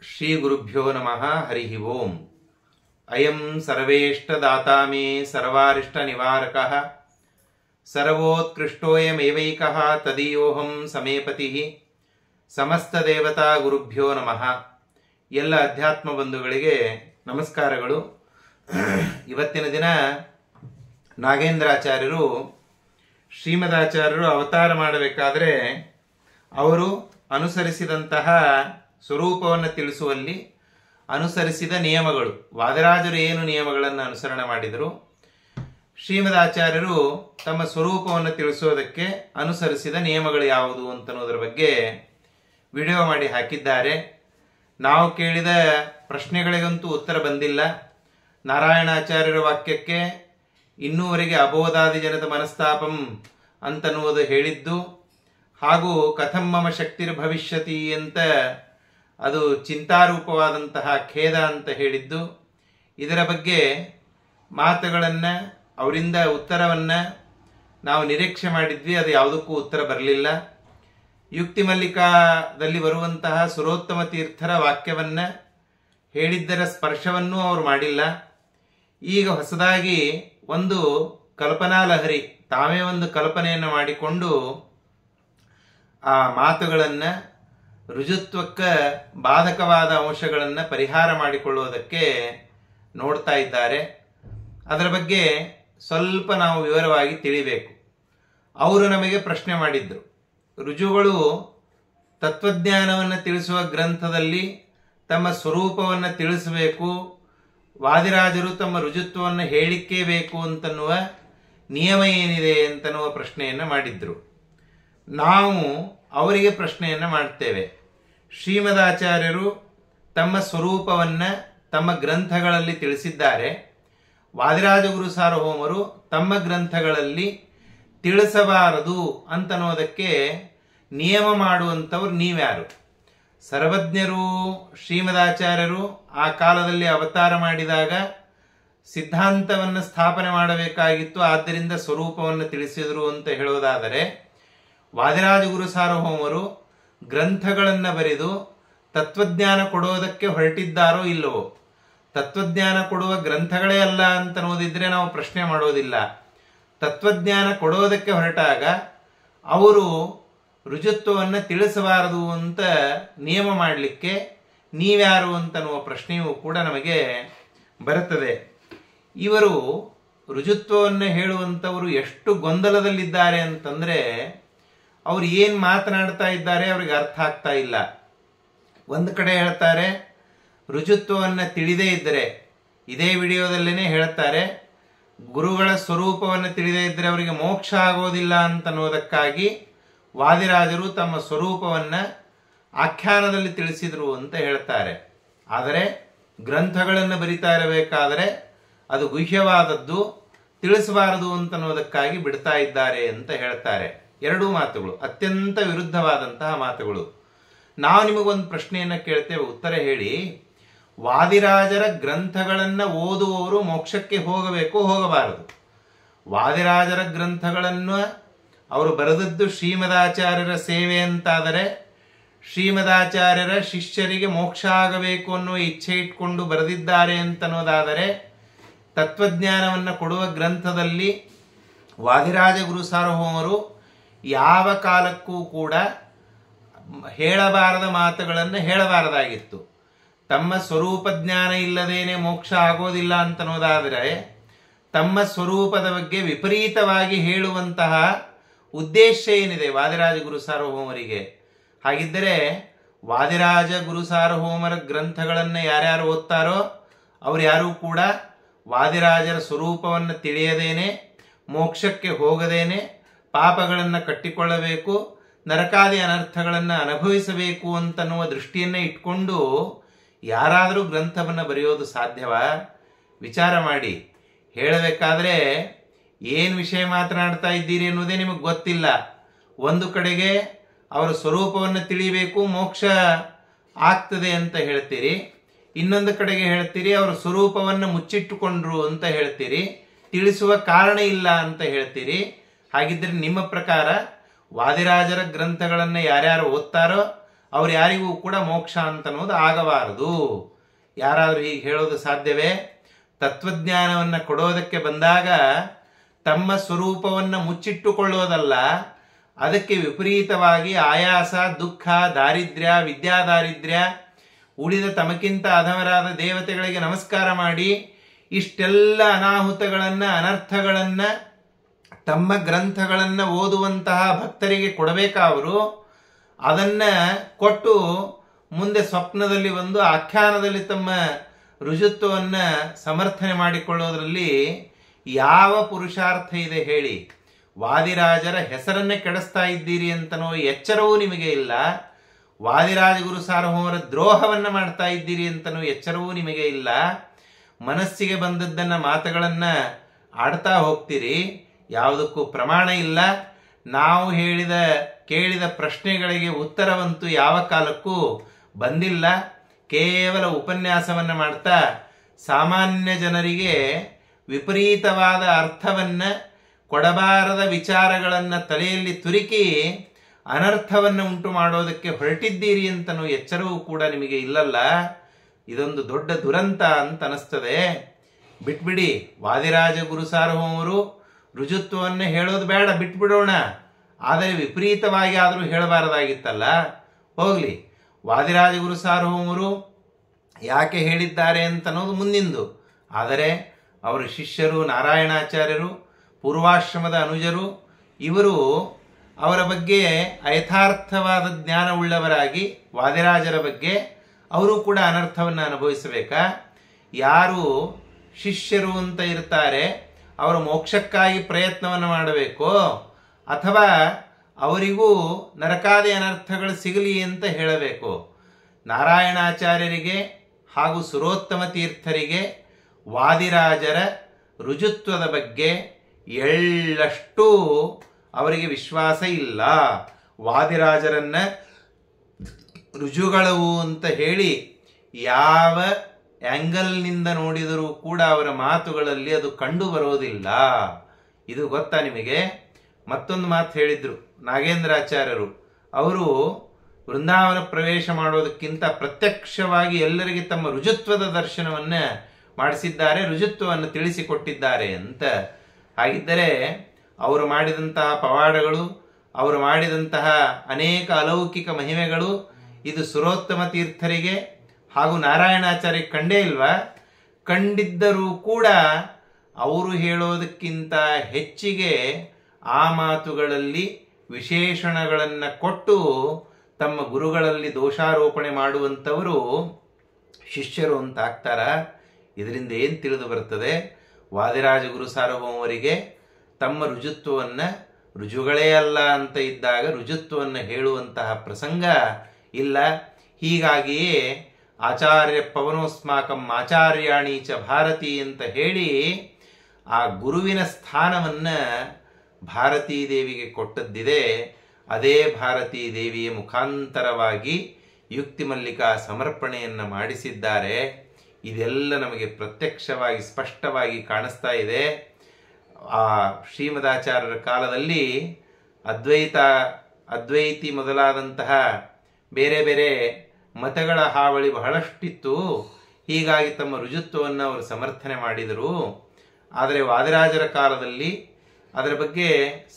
ಶ್ರೀ ಗುರುಭ್ಯೋ ನಮಃ ಹರಿ ಓಂ. ಅಯಂ ಸರ್ವೇಷ್ಟದಾತಾ ಮೇ ಸರ್ವಾರಿಷ್ಟ ನಿವಾರಕಃ ಸರ್ವೋತ್ಕೃಷ್ಟೋಯಮೇವೈಕಃ ತದೀಯೋಹಂ ಸಮೇಪತಿಃ. ಸಮಸ್ತ ದೇವತಾ ಗುರುಭ್ಯೋ ನಮಃ. ಎಲ್ಲ ಅಧ್ಯಾತ್ಮ ಬಂಧುಗಳಿಗೆ ನಮಸ್ಕಾರಗಳು. ಇವತ್ತಿನ ದಿನ ನಾಗೇಂದ್ರಾಚಾರ್ಯರು ಶ್ರೀಮದಾಚಾರ್ಯರು ಅವತಾರ ಮಾಡಬೇಕಾದ್ರೆ ಅವರು ಅನುಸರಿಸಿದಂತಹ ಸ್ವರೂಪವನ್ನು ತಿಳಿಸುವಲ್ಲಿ ಅನುಸರಿಸಿದ ನಿಯಮಗಳು, ವಾದರಾಜರು ಏನು ನಿಯಮಗಳನ್ನು ಅನುಸರಣೆ ಮಾಡಿದರು, ಶ್ರೀಮದಾಚಾರ್ಯರು ತಮ್ಮ ಸ್ವರೂಪವನ್ನು ತಿಳಿಸೋದಕ್ಕೆ ಅನುಸರಿಸಿದ ನಿಯಮಗಳು ಯಾವುದು ಅಂತನ್ನೋದ್ರ ಬಗ್ಗೆ ವಿಡಿಯೋ ಮಾಡಿ ಹಾಕಿದ್ದಾರೆ. ನಾವು ಕೇಳಿದ ಪ್ರಶ್ನೆಗಳಿಗಂತೂ ಉತ್ತರ ಬಂದಿಲ್ಲ. ನಾರಾಯಣಾಚಾರ್ಯರ ವಾಕ್ಯಕ್ಕೆ ಇನ್ನೂವರೆಗೆ ಅಬೋಧಾದಿ ಜನದ ಮನಸ್ತಾಪಂ ಅಂತನ್ನುವುದು ಹೇಳಿದ್ದು, ಹಾಗೂ ಕಥಂ ಮಮ ಶಕ್ತಿರ್ ಭವಿಷ್ಯತಿ ಅಂತ ಅದು ಚಿಂತಾರೂಪವಾದಂತಹ ಖೇದ ಅಂತ ಹೇಳಿದ್ದು, ಇದರ ಬಗ್ಗೆ ಮಾತುಗಳನ್ನು ಅವರಿಂದ ಉತ್ತರವನ್ನು ನಾವು ನಿರೀಕ್ಷೆ ಮಾಡಿದ್ವಿ. ಅದು ಯಾವುದಕ್ಕೂ ಉತ್ತರ ಬರಲಿಲ್ಲ. ಯುಕ್ತಿ ಮಲ್ಲಿಕಾದಲ್ಲಿ ಬರುವಂತಹ ಸುರೋತ್ತಮ ತೀರ್ಥರ ವಾಕ್ಯವನ್ನು ಹೇಳಿದ್ದರ ಸ್ಪರ್ಶವನ್ನೂ ಅವರು ಮಾಡಿಲ್ಲ. ಈಗ ಹೊಸದಾಗಿ ಒಂದು ಕಲ್ಪನಾ ಲಹರಿ, ತಾವೇ ಒಂದು ಕಲ್ಪನೆಯನ್ನು ಮಾಡಿಕೊಂಡು ಆ ಮಾತುಗಳನ್ನು ರುಜುತ್ವಕ್ಕೆ ಬಾಧಕವಾದ ಅಂಶಗಳನ್ನು ಪರಿಹಾರ ಮಾಡಿಕೊಳ್ಳುವುದಕ್ಕೆ ನೋಡ್ತಾ ಇದ್ದಾರೆ. ಅದರ ಬಗ್ಗೆ ಸ್ವಲ್ಪ ನಾವು ವಿವರವಾಗಿ ತಿಳಿಬೇಕು. ಅವರು ನಮಗೆ ಪ್ರಶ್ನೆ ಮಾಡಿದ್ರು, ರುಜುಗಳು ತತ್ವಜ್ಞಾನವನ್ನು ತಿಳಿಸುವ ಗ್ರಂಥದಲ್ಲಿ ತಮ್ಮ ಸ್ವರೂಪವನ್ನು ತಿಳಿಸಬೇಕು, ವಾದಿರಾಜರು ತಮ್ಮ ರುಜುತ್ವವನ್ನು ಹೇಳಿಕೆ ಬೇಕು ಅಂತನ್ನುವ ನಿಯಮ ಏನಿದೆ ಅಂತನ್ನುವ ಪ್ರಶ್ನೆಯನ್ನು ಮಾಡಿದ್ರು. ನಾವು ಅವರಿಗೆ ಪ್ರಶ್ನೆಯನ್ನು ಮಾಡ್ತೇವೆ. ಶ್ರೀಮದಾಚಾರ್ಯರು ತಮ್ಮ ಸ್ವರೂಪವನ್ನು ತಮ್ಮ ಗ್ರಂಥಗಳಲ್ಲಿ ತಿಳಿಸಿದ್ದಾರೆ. ವಾದಿರಾಜಗುರು ಸಾರ್ವಭೌಮರು ತಮ್ಮ ಗ್ರಂಥಗಳಲ್ಲಿ ತಿಳಿಸಬಾರದು ಅಂತನ್ನೋದಕ್ಕೆ ನಿಯಮ ಮಾಡುವಂಥವ್ರು ನೀವ್ಯಾರು? ಸರ್ವಜ್ಞರು ಶ್ರೀಮದಾಚಾರ್ಯರು ಆ ಕಾಲದಲ್ಲಿ ಅವತಾರ ಮಾಡಿದಾಗ ಸಿದ್ಧಾಂತವನ್ನು ಸ್ಥಾಪನೆ ಮಾಡಬೇಕಾಗಿತ್ತು, ಆದ್ದರಿಂದ ಸ್ವರೂಪವನ್ನು ತಿಳಿಸಿದರು ಅಂತ ಹೇಳೋದಾದರೆ, ವಾದಿರಾಜಗುರು ಸಾರ್ವಭೌಮರು ಗ್ರಂಥಗಳನ್ನು ಬರೆದು ತತ್ವಜ್ಞಾನ ಕೊಡೋದಕ್ಕೆ ಹೊರಟಿದ್ದಾರೋ ಇಲ್ಲವೋ? ತತ್ವಜ್ಞಾನ ಕೊಡುವ ಗ್ರಂಥಗಳೇ ಅಲ್ಲ ಅಂತನ್ನೋದಿದ್ರೆ ನಾವು ಪ್ರಶ್ನೆ ಮಾಡೋದಿಲ್ಲ. ತತ್ವಜ್ಞಾನ ಕೊಡೋದಕ್ಕೆ ಹೊರಟಾಗ ಅವರು ರುಜುತ್ವವನ್ನು ತಿಳಿಸಬಾರದು ಅಂತ ನಿಯಮ ಮಾಡಲಿಕ್ಕೆ ನೀವ್ಯಾರು ಅಂತನ್ನುವ ಪ್ರಶ್ನೆಯೂ ಕೂಡ ನಮಗೆ ಬರುತ್ತದೆ. ಇವರು ರುಜುತ್ವವನ್ನು ಹೇಳುವಂಥವರು ಎಷ್ಟು ಗೊಂದಲದಲ್ಲಿದ್ದಾರೆ ಅಂತಂದರೆ, ಅವ್ರು ಏನು ಮಾತನಾಡ್ತಾ ಇದ್ದಾರೆ ಅವ್ರಿಗೆ ಅರ್ಥ ಆಗ್ತಾ ಇಲ್ಲ. ಒಂದು ಕಡೆ ಹೇಳ್ತಾರೆ ರುಜುತ್ವವನ್ನು ತಿಳಿದೇ ಇದ್ದರೆ, ಇದೇ ವಿಡಿಯೋದಲ್ಲೇ ಹೇಳ್ತಾರೆ ಗುರುಗಳ ಸ್ವರೂಪವನ್ನು ತಿಳಿದೇ ಇದ್ದರೆ ಅವರಿಗೆ ಮೋಕ್ಷ ಆಗೋದಿಲ್ಲ ಅಂತನ್ನೋದಕ್ಕಾಗಿ ವಾದಿರಾಜರು ತಮ್ಮ ಸ್ವರೂಪವನ್ನು ಆಖ್ಯಾನದಲ್ಲಿ ತಿಳಿಸಿದರು ಅಂತ ಹೇಳ್ತಾರೆ. ಆದರೆ ಗ್ರಂಥಗಳನ್ನು ಬರಿತಾ ಇರಬೇಕಾದರೆ ಅದು ಗುಹ್ಯವಾದದ್ದು, ತಿಳಿಸಬಾರದು ಅಂತನ್ನೋದಕ್ಕಾಗಿ ಬಿಡ್ತಾ ಇದ್ದಾರೆ ಅಂತ ಹೇಳ್ತಾರೆ. ಎರಡೂ ಮಾತುಗಳು ಅತ್ಯಂತ ವಿರುದ್ಧವಾದಂತಹ ಮಾತುಗಳು. ನಾವು ನಿಮಗೊಂದು ಪ್ರಶ್ನೆಯನ್ನು ಕೇಳ್ತೇವೆ, ಉತ್ತರ ಹೇಳಿ. ವಾದಿರಾಜರ ಗ್ರಂಥಗಳನ್ನು ಓದುವವರು ಮೋಕ್ಷಕ್ಕೆ ಹೋಗಬೇಕು, ಹೋಗಬಾರದು? ವಾದಿರಾಜರ ಗ್ರಂಥಗಳನ್ನು ಅವರು ಬರೆದದ್ದು ಶ್ರೀಮದಾಚಾರ್ಯರ ಸೇವೆ ಅಂತಾದರೆ, ಶ್ರೀಮದಾಚಾರ್ಯರ ಶಿಷ್ಯರಿಗೆ ಮೋಕ್ಷ ಆಗಬೇಕು ಅನ್ನುವ ಇಚ್ಛೆ ಇಟ್ಕೊಂಡು ಬರೆದಿದ್ದಾರೆ ಅಂತನ್ನೋದಾದರೆ, ತತ್ವಜ್ಞಾನವನ್ನು ಕೊಡುವ ಗ್ರಂಥದಲ್ಲಿ ವಾದಿರಾಜ ಗುರು ಸಾರ್ವಭೌಮರು ಯಾವ ಕಾಲಕ್ಕೂ ಕೂಡ ಹೇಳಬಾರದ ಮಾತುಗಳನ್ನು ಹೇಳಬಾರದಾಗಿತ್ತು. ತಮ್ಮ ಸ್ವರೂಪ ಜ್ಞಾನ ಇಲ್ಲದೇನೆ ಮೋಕ್ಷ ಆಗೋದಿಲ್ಲ ಅಂತನ್ನೋದಾದರೆ, ತಮ್ಮ ಸ್ವರೂಪದ ಬಗ್ಗೆ ವಿಪರೀತವಾಗಿ ಹೇಳುವಂತಹ ಉದ್ದೇಶ ಏನಿದೆ ವಾದಿರಾಜ ಗುರು ಸಾರ್ವಭೌಮರಿಗೆ? ಹಾಗಿದ್ದರೆ ವಾದಿರಾಜ ಗುರು ಸಾರ್ವಭೌಮರ ಗ್ರಂಥಗಳನ್ನು ಯಾರ್ಯಾರು ಓದ್ತಾರೋ ಅವರು ಯಾರೂ ಕೂಡ ವಾದಿರಾಜರ ಸ್ವರೂಪವನ್ನು ತಿಳಿಯದೇನೆ, ಮೋಕ್ಷಕ್ಕೆ ಹೋಗದೇನೆ, ಪಾಪಗಳನ್ನು ಕಟ್ಟಿಕೊಳ್ಳಬೇಕು, ನರಕಾದಿ ಅನರ್ಥಗಳನ್ನು ಅನುಭವಿಸಬೇಕು ಅಂತನ್ನುವ ದೃಷ್ಟಿಯನ್ನೇ ಇಟ್ಕೊಂಡು ಯಾರಾದರೂ ಗ್ರಂಥವನ್ನು ಬರೆಯೋದು ಸಾಧ್ಯವಾ? ವಿಚಾರ ಮಾಡಿ. ಹೇಳಬೇಕಾದ್ರೆ ಏನು ವಿಷಯ ಮಾತನಾಡ್ತಾ ಇದ್ದೀರಿ ಎನ್ನುವುದೇ ನಿಮಗೆ ಗೊತ್ತಿಲ್ಲ. ಒಂದು ಕಡೆಗೆ ಅವರ ಸ್ವರೂಪವನ್ನು ತಿಳಿಬೇಕು, ಮೋಕ್ಷ ಆಗ್ತದೆ ಅಂತ ಹೇಳ್ತೀರಿ, ಇನ್ನೊಂದು ಕಡೆಗೆ ಹೇಳ್ತೀರಿ ಅವರ ಸ್ವರೂಪವನ್ನು ಮುಚ್ಚಿಟ್ಟುಕೊಂಡ್ರು ಅಂತ ಹೇಳ್ತೀರಿ, ತಿಳಿಸುವ ಕಾರಣ ಇಲ್ಲ ಅಂತ ಹೇಳ್ತೀರಿ. ಹಾಗಿದ್ರೆ ನಿಮ್ಮ ಪ್ರಕಾರ ವಾದಿರಾಜರ ಗ್ರಂಥಗಳನ್ನು ಯಾರ್ಯಾರು ಓದ್ತಾರೋ ಅವ್ರು ಯಾರಿಗೂ ಕೂಡ ಮೋಕ್ಷ ಅಂತ ಅನ್ನೋದು ಆಗಬಾರದು. ಯಾರಾದರೂ ಹೀಗೆ ಹೇಳೋದು ಸಾಧ್ಯವೇ? ತತ್ವಜ್ಞಾನವನ್ನು ಕೊಡೋದಕ್ಕೆ ಬಂದಾಗ ತಮ್ಮ ಸ್ವರೂಪವನ್ನು ಮುಚ್ಚಿಟ್ಟುಕೊಳ್ಳೋದಲ್ಲ, ಅದಕ್ಕೆ ವಿಪರೀತವಾಗಿ ಆಯಾಸ, ದುಃಖ, ದಾರಿದ್ರ್ಯ, ವಿದ್ಯಾದಾರಿದ್ರ್ಯ, ಉಳಿದ ತಮಗಿಂತ ಅಧಮರಾದ ದೇವತೆಗಳಿಗೆ ನಮಸ್ಕಾರ ಮಾಡಿ ಇಷ್ಟೆಲ್ಲ ಅನಾಹುತಗಳನ್ನು, ಅನರ್ಥಗಳನ್ನು ತಮ್ಮ ಗ್ರಂಥಗಳನ್ನು ಓದುವಂತಹ ಭಕ್ತರಿಗೆ ಕೊಡಬೇಕಾ ಅವರು? ಅದನ್ನು ಕೊಟ್ಟು ಮುಂದೆ ಸ್ವಪ್ನದಲ್ಲಿ ಬಂದು ಆಖ್ಯಾನದಲ್ಲಿ ತಮ್ಮ ರುಜುತ್ವವನ್ನು ಸಮರ್ಥನೆ ಮಾಡಿಕೊಳ್ಳೋದ್ರಲ್ಲಿ ಯಾವ ಪುರುಷಾರ್ಥ ಇದೆ ಹೇಳಿ? ವಾದಿರಾಜರ ಹೆಸರನ್ನೇ ಕೆಡಿಸ್ತಾ ಇದ್ದೀರಿ ಅಂತನೋ ಎಚ್ಚರವೂ ನಿಮಗೆ ಇಲ್ಲ. ವಾದಿರಾಜ ಗುರು ಸಾರ್ವಭೌಮರ ದ್ರೋಹವನ್ನು ಮಾಡ್ತಾ ಇದ್ದೀರಿ ಅಂತನೋ ಎಚ್ಚರವೂ ನಿಮಗೆ ಇಲ್ಲ. ಮನಸ್ಸಿಗೆ ಬಂದದ್ದನ್ನು ಮಾತುಗಳನ್ನು ಆಡ್ತಾ ಹೋಗ್ತೀರಿ, ಯಾವುದಕ್ಕೂ ಪ್ರಮಾಣ ಇಲ್ಲ. ನಾವು ಕೇಳಿದ ಪ್ರಶ್ನೆಗಳಿಗೆ ಉತ್ತರವಂತೂ ಯಾವ ಕಾಲಕ್ಕೂ ಬಂದಿಲ್ಲ. ಕೇವಲ ಉಪನ್ಯಾಸವನ್ನು ಮಾಡ್ತಾ ಸಾಮಾನ್ಯ ಜನರಿಗೆ ವಿಪರೀತವಾದ ಅರ್ಥವನ್ನು, ಕೊಡಬಾರದ ವಿಚಾರಗಳನ್ನು ತಲೆಯಲ್ಲಿ ತುರುಕಿ ಅನರ್ಥವನ್ನು ಉಂಟು ಮಾಡೋದಕ್ಕೆ ಹೊರಟಿದ್ದೀರಿ ಅಂತನೂ ಎಚ್ಚರವೂ ಕೂಡ ನಿಮಗೆ ಇಲ್ಲಲ್ಲ. ಇದೊಂದು ದೊಡ್ಡ ದುರಂತ ಅಂತ ಅನಿಸ್ತದೆ. ಬಿಟ್ಬಿಡಿ. ವಾದಿರಾಜ ಗುರು ಸಾರ್ವಭೌಮರು ರುಜುತ್ವವನ್ನು ಹೇಳೋದು ಬೇಡ, ಬಿಟ್ಬಿಡೋಣ. ಆದರೆ ವಿಪರೀತವಾಗಿ ಆದರೂ ಹೇಳಬಾರದಾಗಿತ್ತಲ್ಲ. ಹೋಗಲಿ, ವಾದಿರಾಜ ಗುರು ಸಾರ್ವಭೌಮರು ಯಾಕೆ ಹೇಳಿದ್ದಾರೆ ಅಂತನ್ನೋದು ಮುಂದಿಂದು. ಆದರೆ ಅವರ ಶಿಷ್ಯರು ನಾರಾಯಣಾಚಾರ್ಯರು, ಪೂರ್ವಾಶ್ರಮದ ಅನುಜರು, ಇವರು ಅವರ ಬಗ್ಗೆ ಯಥಾರ್ಥವಾದ ಜ್ಞಾನವುಳ್ಳವರಾಗಿ ವಾದಿರಾಜರ ಬಗ್ಗೆ ಅವರು ಕೂಡ ಅನರ್ಥವನ್ನು ಅನುಭವಿಸಬೇಕಾ? ಯಾರು ಶಿಷ್ಯರು ಅಂತ ಇರ್ತಾರೆ ಅವರು ಮೋಕ್ಷಕ್ಕಾಗಿ ಪ್ರಯತ್ನವನ್ನು ಮಾಡಬೇಕೋ, ಅಥವಾ ಅವರಿಗೂ ನರಕಾದಿ ಅನರ್ಥಗಳು ಸಿಗಲಿ ಅಂತ ಹೇಳಬೇಕು? ನಾರಾಯಣಾಚಾರ್ಯರಿಗೆ ಹಾಗೂ ಸುರೋತ್ತಮ ತೀರ್ಥರಿಗೆ ವಾದಿರಾಜರ ರುಜುತ್ವದ ಬಗ್ಗೆ ಎಳ್ಳಷ್ಟು ಅವರಿಗೆ ವಿಶ್ವಾಸ ಇಲ್ಲ. ವಾದಿರಾಜರನ್ನ ರುಜುಗಳವು ಅಂತ ಹೇಳಿ ಯಾವ ಆ್ಯಂಗಲ್ನಿಂದ ನೋಡಿದರೂ ಕೂಡ ಅವರ ಮಾತುಗಳಲ್ಲಿ ಅದು ಕಂಡು ಬರೋದಿಲ್ಲ. ಇದು ಗೊತ್ತಾ ನಿಮಗೆ? ಮತ್ತೊಂದು ಮಾತು ಹೇಳಿದ್ರು ನಾಗೇಂದ್ರಾಚಾರ್ಯರು. ಅವರು ವೃಂದಾವನ ಪ್ರವೇಶ ಮಾಡೋದಕ್ಕಿಂತ ಪ್ರತ್ಯಕ್ಷವಾಗಿ ಎಲ್ಲರಿಗೆ ತಮ್ಮ ರುಜುತ್ವದ ದರ್ಶನವನ್ನು ಮಾಡಿಸಿದ್ದಾರೆ, ರುಜುತ್ವವನ್ನು ತಿಳಿಸಿಕೊಟ್ಟಿದ್ದಾರೆ ಅಂತ. ಹಾಗಿದ್ದರೆ ಅವರು ಮಾಡಿದಂತಹ ಪವಾಡಗಳು, ಅವರು ಮಾಡಿದಂತಹ ಅನೇಕ ಅಲೌಕಿಕ ಮಹಿಮೆಗಳು ಇದು ಸುರೋತ್ತಮ ತೀರ್ಥರಿಗೆ ಹಾಗೂ ನಾರಾಯಣಾಚಾರ್ಯರಿಗೆ ಕಂಡೇ ಇಲ್ವಾ? ಕಂಡಿದ್ದರೂ ಕೂಡ ಅವರು ಹೇಳೋದಕ್ಕಿಂತ ಹೆಚ್ಚಿಗೆ ಆ ಮಾತುಗಳಲ್ಲಿ ವಿಶೇಷಣಗಳನ್ನು ಕೊಟ್ಟು ತಮ್ಮ ಗುರುಗಳಲ್ಲಿ ದೋಷಾರೋಪಣೆ ಮಾಡುವಂಥವರು ಶಿಷ್ಯರು ಅಂತ ಆಗ್ತಾರ? ಇದರಿಂದ ಏನು ತಿಳಿದು ಬರ್ತದೆ? ವಾದಿರಾಜ ಗುರು ಸಾರ್ವಭೌಮರಿಗೆ ತಮ್ಮ ರುಜುತ್ವವನ್ನು ರುಜುಗಳೇ ಅಲ್ಲ ಅಂತ ಇದ್ದಾಗ ರುಜುತ್ವವನ್ನು ಹೇಳುವಂತಹ ಪ್ರಸಂಗ ಇಲ್ಲ. ಹೀಗಾಗಿಯೇ ಆಚಾರ್ಯ ಪವನೋಸ್ಮಾಕಂ ಆಚಾರ್ಯಾಣಿ ಚ ಭಾರತಿ ಅಂತ ಹೇಳಿ ಆ ಗುರುವಿನ ಸ್ಥಾನವನ್ನು ಭಾರತೀ ದೇವಿಗೆ ಕೊಟ್ಟದ್ದಿದೆ. ಅದೇ ಭಾರತೀ ದೇವಿಯ ಮುಖಾಂತರವಾಗಿ ಯುಕ್ತಿ ಮಲ್ಲಿಕಾ ಸಮರ್ಪಣೆಯನ್ನು ಮಾಡಿಸಿದ್ದಾರೆ. ಇದೆಲ್ಲ ನಮಗೆ ಪ್ರತ್ಯಕ್ಷವಾಗಿ ಸ್ಪಷ್ಟವಾಗಿ ಕಾಣಿಸ್ತಾ ಇದೆ. ಆ ಶ್ರೀಮದಾಚಾರ್ಯರ ಕಾಲದಲ್ಲಿ ಅದ್ವೈತಿ ಮೊದಲಾದಂತಹ ಬೇರೆ ಬೇರೆ ಮತಗಳ ಹಾವಳಿ ಬಹಳಷ್ಟಿತ್ತು. ಹೀಗಾಗಿ ತಮ್ಮ ರುಜುತ್ವವನ್ನು ಅವರು ಸಮರ್ಥನೆ ಮಾಡಿದರು. ಆದರೆ ವಾದಿರಾಜರ ಕಾಲದಲ್ಲಿ ಅದರ ಬಗ್ಗೆ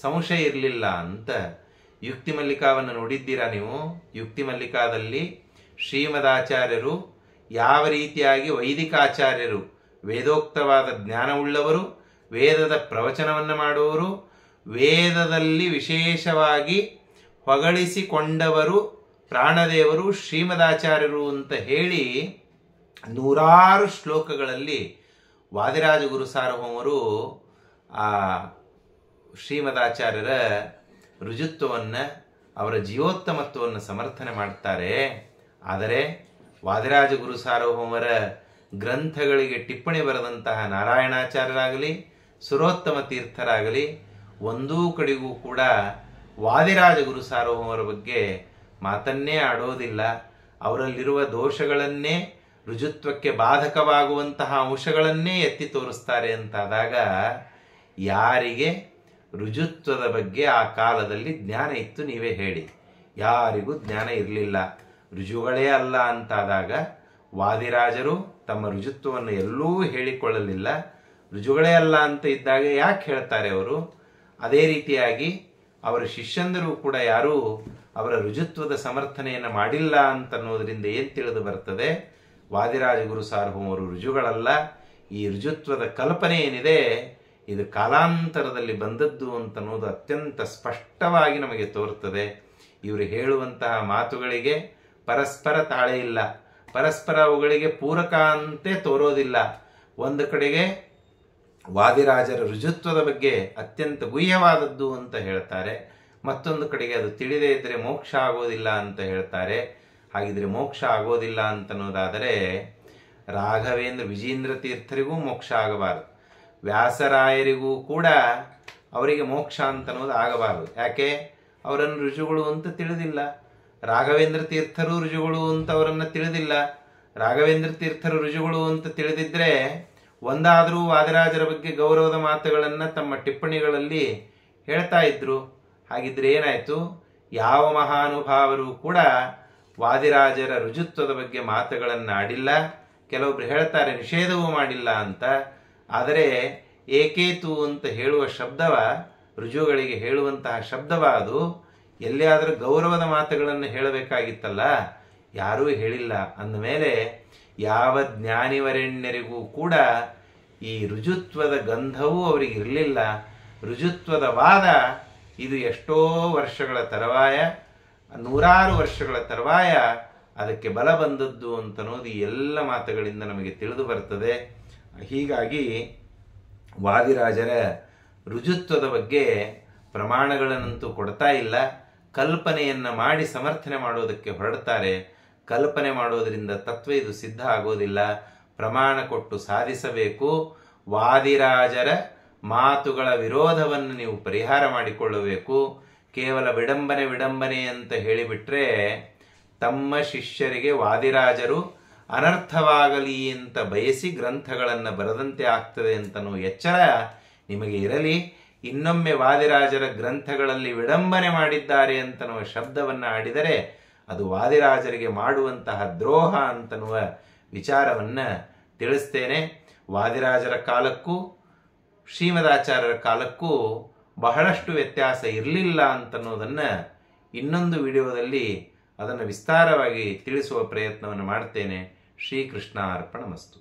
ಸಂಶಯ ಇರಲಿಲ್ಲ ಅಂತ. ಯುಕ್ತಿ ಮಲ್ಲಿಕಾವನ್ನು ನೋಡಿದ್ದೀರಾ ನೀವು? ಯುಕ್ತಿ ಮಲ್ಲಿಕಾದಲ್ಲಿ ಶ್ರೀಮದಾಚಾರ್ಯರು ಯಾವ ರೀತಿಯಾಗಿ ವೈದಿಕಾಚಾರ್ಯರು, ವೇದೋಕ್ತವಾದ ಜ್ಞಾನವುಳ್ಳವರು, ವೇದದ ಪ್ರವಚನವನ್ನು ಮಾಡುವವರು, ವೇದದಲ್ಲಿ ವಿಶೇಷವಾಗಿ ಹೊಗಳಿಸಿಕೊಂಡವರು ಪ್ರಾಣದೇವರು ಶ್ರೀಮದಾಚಾರ್ಯರು ಅಂತ ಹೇಳಿ ನೂರಾರು ಶ್ಲೋಕಗಳಲ್ಲಿ ವಾದಿರಾಜ ಗುರು ಸಾರ್ವಭೌಮರು ಆ ಶ್ರೀಮದಾಚಾರ್ಯರ ರುಜುತ್ವವನ್ನು, ಅವರ ಜೀವೋತ್ತಮತ್ವವನ್ನು ಸಮರ್ಥನೆ ಮಾಡ್ತಾರೆ. ಆದರೆ ವಾದಿರಾಜ ಗುರು ಸಾರ್ವಭೌಮರ ಗ್ರಂಥಗಳಿಗೆ ಟಿಪ್ಪಣಿ ಬರೆದಂತಹ ನಾರಾಯಣಾಚಾರ್ಯರಾಗಲಿ ಸುರೋತ್ತಮ ತೀರ್ಥರಾಗಲಿ ಒಂದೂ ಕಡೆಗೂ ಕೂಡ ವಾದಿರಾಜ ಗುರು ಸಾರ್ವಭೌಮರ ಬಗ್ಗೆ ಮಾತನ್ನೇ ಆಡೋದಿಲ್ಲ. ಅವರಲ್ಲಿರುವ ದೋಷಗಳನ್ನೇ, ರುಜುತ್ವಕ್ಕೆ ಬಾಧಕವಾಗುವಂತಹ ಅಂಶಗಳನ್ನೇ ಎತ್ತಿ ತೋರಿಸ್ತಾರೆ ಅಂತಾದಾಗ ಯಾರಿಗೆ ರುಜುತ್ವದ ಬಗ್ಗೆ ಆ ಕಾಲದಲ್ಲಿ ಜ್ಞಾನ ಇತ್ತು ನೀವೇ ಹೇಳಿ? ಯಾರಿಗೂ ಜ್ಞಾನ ಇರಲಿಲ್ಲ. ರುಜುಗಳೇ ಅಲ್ಲ ಅಂತಾದಾಗ ವಾದಿರಾಜರು ತಮ್ಮ ರುಜುತ್ವವನ್ನು ಎಲ್ಲೂ ಹೇಳಿಕೊಳ್ಳಲಿಲ್ಲ. ರುಜುಗಳೇ ಅಲ್ಲ ಅಂತ ಇದ್ದಾಗ ಯಾಕೆ ಹೇಳ್ತಾರೆ ಅವರು? ಅದೇ ರೀತಿಯಾಗಿ ಅವರ ಶಿಷ್ಯಂದರು ಕೂಡ ಯಾರೂ ಅವರ ರುಜುತ್ವದ ಸಮರ್ಥನೆಯನ್ನು ಮಾಡಿಲ್ಲ ಅಂತನ್ನೋದರಿಂದ ಏನು ತಿಳಿದು ಬರ್ತದೆ? ವಾದಿರಾಜ ಗುರು ಸಾರ್ವಭೌಮರು ರುಜುಗಳಲ್ಲ. ಈ ರುಜುತ್ವದ ಕಲ್ಪನೆ ಏನಿದೆ ಇದು ಕಾಲಾಂತರದಲ್ಲಿ ಬಂದದ್ದು ಅಂತನ್ನೋದು ಅತ್ಯಂತ ಸ್ಪಷ್ಟವಾಗಿ ನಮಗೆ ತೋರುತ್ತದೆ. ಇವರು ಹೇಳುವಂತಹ ಮಾತುಗಳಿಗೆ ಪರಸ್ಪರ ತಾಳೆ ಇಲ್ಲ, ಪರಸ್ಪರ ಅವುಗಳಿಗೆ ಪೂರಕ ಅಂತೆ ತೋರೋದಿಲ್ಲ. ಒಂದು ಕಡೆಗೆ ವಾದಿರಾಜರ ರುಜುತ್ವದ ಬಗ್ಗೆ ಅತ್ಯಂತ ಗುಹ್ಯವಾದದ್ದು ಅಂತ ಹೇಳ್ತಾರೆ, ಮತ್ತೊಂದು ಕಡೆಗೆ ಅದು ತಿಳಿದೇ ಇದ್ದರೆ ಮೋಕ್ಷ ಆಗೋದಿಲ್ಲ ಅಂತ ಹೇಳ್ತಾರೆ. ಹಾಗಿದ್ರೆ ಮೋಕ್ಷ ಆಗೋದಿಲ್ಲ ಅಂತನ್ನೋದಾದರೆ ರಾಘವೇಂದ್ರ ವಿಜೇಂದ್ರ ತೀರ್ಥರಿಗೂ ಮೋಕ್ಷ ಆಗಬಾರದು, ವ್ಯಾಸರಾಯರಿಗೂ ಕೂಡ ಅವರಿಗೆ ಮೋಕ್ಷ ಅಂತನ್ನೋದು ಆಗಬಾರದು. ಯಾಕೆ? ಅವರನ್ನು ರುಜುಗಳು ಅಂತ ತಿಳಿದಿಲ್ಲ. ರಾಘವೇಂದ್ರ ತೀರ್ಥರು ರುಜುಗಳು ಅಂತ ಅವರನ್ನು ತಿಳಿದಿಲ್ಲ. ರಾಘವೇಂದ್ರ ತೀರ್ಥರು ರುಜುಗಳು ಅಂತ ತಿಳಿದಿದ್ರೆ ಒಂದಾದರೂ ವಾದಿರಾಜರ ಬಗ್ಗೆ ಗೌರವದ ಮಾತುಗಳನ್ನು ತಮ್ಮ ಟಿಪ್ಪಣಿಗಳಲ್ಲಿ ಹೇಳ್ತಾ ಇದ್ರು. ಹಾಗಿದ್ರೆ ಏನಾಯಿತು? ಯಾವ ಮಹಾನುಭಾವರು ಕೂಡ ವಾದಿರಾಜರ ರುಜುತ್ವದ ಬಗ್ಗೆ ಮಾತುಗಳನ್ನು ಆಡಿಲ್ಲ. ಕೆಲವೊಬ್ರು ಹೇಳ್ತಾರೆ ನಿಷೇಧವೂ ಮಾಡಿಲ್ಲ ಅಂತ. ಆದರೆ ಏಕೇತು ಅಂತ ಹೇಳುವ ಶಬ್ದವ, ರುಜುಗಳಿಗೆ ಹೇಳುವಂತಹ ಶಬ್ದವ, ಅದು ಎಲ್ಲಿಯಾದರೂ ಗೌರವದ ಮಾತುಗಳನ್ನು ಹೇಳಬೇಕಾಗಿತ್ತಲ್ಲ, ಯಾರೂ ಹೇಳಿಲ್ಲ. ಅಂದಮೇಲೆ ಯಾವ ಜ್ಞಾನಿವರೆಣ್ಯರಿಗೂ ಕೂಡ ಈ ರುಜುತ್ವದ ಗಂಧವೂ ಅವರಿಗೆ ಇರಲಿಲ್ಲ. ರುಜುತ್ವದ ವಾದ ಇದು ಎಷ್ಟೋ ವರ್ಷಗಳ ತರುವಾಯ, ನೂರಾರು ವರ್ಷಗಳ ತರುವಾಯ ಅದಕ್ಕೆ ಬಲ ಬಂದದ್ದು ಅಂತನ್ನೋದು ಈ ಎಲ್ಲ ಮಾತುಗಳಿಂದ ನಮಗೆ ತಿಳಿದು ಬರ್ತದೆ. ಹೀಗಾಗಿ ವಾದಿರಾಜರ ರುಜುತ್ವದ ಬಗ್ಗೆ ಪ್ರಮಾಣಗಳನ್ನಂತೂ ಕೊಡ್ತಾ ಇಲ್ಲ, ಕಲ್ಪನೆಯನ್ನು ಮಾಡಿ ಸಮರ್ಥನೆ ಮಾಡೋದಕ್ಕೆ ಹೊರಡ್ತಾರೆ. ಕಲ್ಪನೆ ಮಾಡೋದರಿಂದ ತತ್ವ ಇದು ಸಿದ್ಧ ಆಗೋದಿಲ್ಲ, ಪ್ರಮಾಣ ಕೊಟ್ಟು ಸಾಧಿಸಬೇಕು. ವಾದಿರಾಜರ ಮಾತುಗಳ ವಿರೋಧವನ್ನು ನೀವು ಪರಿಹಾರ ಮಾಡಿಕೊಳ್ಳಬೇಕು. ಕೇವಲ ವಿಡಂಬನೆ ಅಂತ ಹೇಳಿಬಿಟ್ರೆ ತಮ್ಮ ಶಿಷ್ಯರಿಗೆ ವಾದಿರಾಜರು ಅನರ್ಥವಾಗಲಿ ಅಂತ ಬಯಸಿ ಗ್ರಂಥಗಳನ್ನು ಬರೆದಂತೆ ಆಗ್ತದೆ ಅಂತನೂ ಎಚ್ಚರ ನಿಮಗೆ ಇರಲಿ. ಇನ್ನೊಮ್ಮೆ ವಾದಿರಾಜರ ಗ್ರಂಥಗಳಲ್ಲಿ ವಿಡಂಬನೆ ಮಾಡಿದ್ದಾರೆ ಅಂತನ್ನುವ ಶಬ್ದವನ್ನು ಆಡಿದರೆ ಅದು ವಾದಿರಾಜರಿಗೆ ಮಾಡುವಂತಹ ದ್ರೋಹ ಅಂತನ್ನುವ ವಿಚಾರವನ್ನು ತಿಳಿಸ್ತೇನೆ. ವಾದಿರಾಜರ ಕಾಲಕ್ಕೂ ಶ್ರೀಮದಾಚಾರ್ಯರ ಕಾಲಕ್ಕೂ ಬಹಳಷ್ಟು ವ್ಯತ್ಯಾಸ ಇರಲಿಲ್ಲ ಅಂತನ್ನೋದನ್ನು ಇನ್ನೊಂದು ವಿಡಿಯೋದಲ್ಲಿ ಅದನ್ನು ವಿಸ್ತಾರವಾಗಿ ತಿಳಿಸುವ ಪ್ರಯತ್ನವನ್ನು ಮಾಡ್ತೇನೆ. ಶ್ರೀಕೃಷ್ಣ ಅರ್ಪಣಮಸ್ತು.